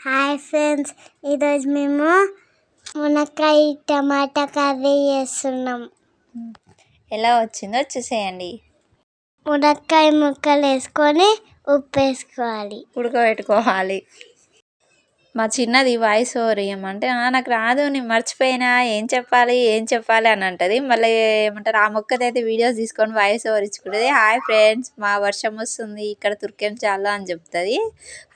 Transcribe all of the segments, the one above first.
Hi friends, ఈరోజు మేము మునక్కాయ టమాటా కర్రీ చేస్తున్నాం. ఎలా వచ్చిందో చూసేయండి. మునక్కాయ ముక్కలు వేసుకొని ఉప్పు వేసుకోవాలి, ఉడకబెట్టుకోవాలి. మా చిన్నది వాయిస్ ఓవర్ ఇవ్వమంటే నాకు రాదు, నేను మర్చిపోయినా, ఏం చెప్పాలి అని అంటది. మళ్ళీ ఏమంటారు, ఆ మొక్కదైతే వీడియోస్ తీసుకొని వాయిస్ ఓవర్ ఇచ్చుకుంటుంది. హాయ్ ఫ్రెండ్స్, మా వర్షం వస్తుంది ఇక్కడ తుర్కేం చాలు అని చెప్తుంది.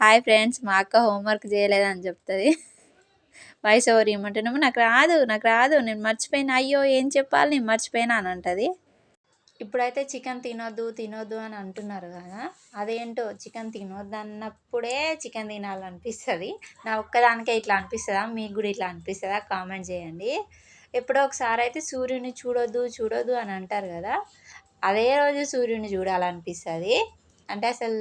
హాయ్ ఫ్రెండ్స్, మా అక్క హోంవర్క్ చేయలేదని చెప్తుంది. వాయిస్ ఓవర్ ఇవ్వమంటేనేమో నాకు రాదు నేను మర్చిపోయినా, అయ్యో ఏం చెప్పాలి నేను మర్చిపోయినా అని అంటది. ఇప్పుడైతే చికెన్ తినొద్దు అని అంటున్నారు కదా, అదేంటో చికెన్ తినొద్దు అన్నప్పుడే చికెన్ తినాలనిపిస్తుంది. నా ఒక్కదానికే ఇట్లా అనిపిస్తుందా, మీకు కూడా ఇట్లా అనిపిస్తుందా? కామెంట్ చేయండి. ఎప్పుడో ఒకసారి అయితే సూర్యుని చూడొద్దు అని అంటారు కదా, అదే రోజు సూర్యుని చూడాలనిపిస్తుంది. అంటే అసలు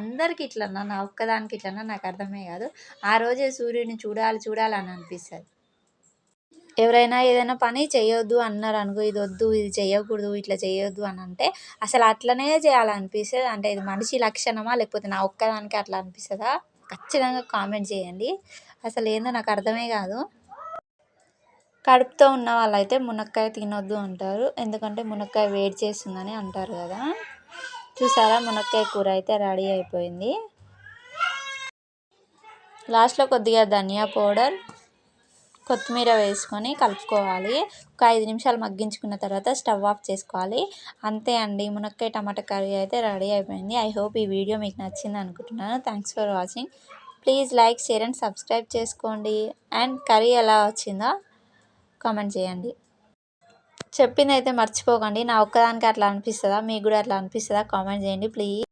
అందరికి ఇట్లన్నా, నా ఒక్కదానికి ఇట్లన్నా నాకు అర్థమే కాదు. ఆ రోజే సూర్యుని చూడాలని అనిపిస్తుంది. ఎవరైనా ఏదైనా పని చేయొద్దు అన్నారు అనుకో, ఇది వద్దు, ఇది చేయకూడదు, ఇట్లా చేయొద్దు అని అంటే అసలు అట్లనే చేయాలనిపిస్తుంది. అంటే ఇది మనిషి లక్షణమా, లేకపోతే నా ఒక్కదానికి అట్లా అనిపిస్తుందా? ఖచ్చితంగా కామెంట్ చేయండి. అసలు ఏందో నాకు అర్థమే కాదు. కడుపుతో ఉన్న వాళ్ళైతే మునక్కాయ తినొద్దు అంటారు, ఎందుకంటే మునక్కాయ వేడి చేస్తుందని అంటారు కదా. చూసారా, మునక్కాయ కూర అయితే రెడీ అయిపోయింది. లాస్ట్లో కొద్దిగా ధనియా పౌడర్, కొత్తిమీర వేసుకొని కలుపుకోవాలి. ఒక 5 నిమిషాలు మగ్గించుకున్న తర్వాత స్టవ్ ఆఫ్ చేసుకోవాలి. అంతే అండి, మునక్కాయ టమాటా కర్రీ అయితే రెడీ అయిపోయింది. ఐ హోప్ ఈ వీడియో మీకు నచ్చింది అనుకుంటున్నాను. Thanks for watching. Please like, share and subscribe చేసుకోండి. అండ్ కర్రీ ఎలా వచ్చిందో కామెంట్ చేయండి. చెప్పింది అయితే మర్చిపోకండి. నా ఒక్కదానికి అట్లా అనిపిస్తుందా, మీకు కూడా అట్లా అనిపిస్తుందా? కామెంట్ చేయండి ప్లీజ్.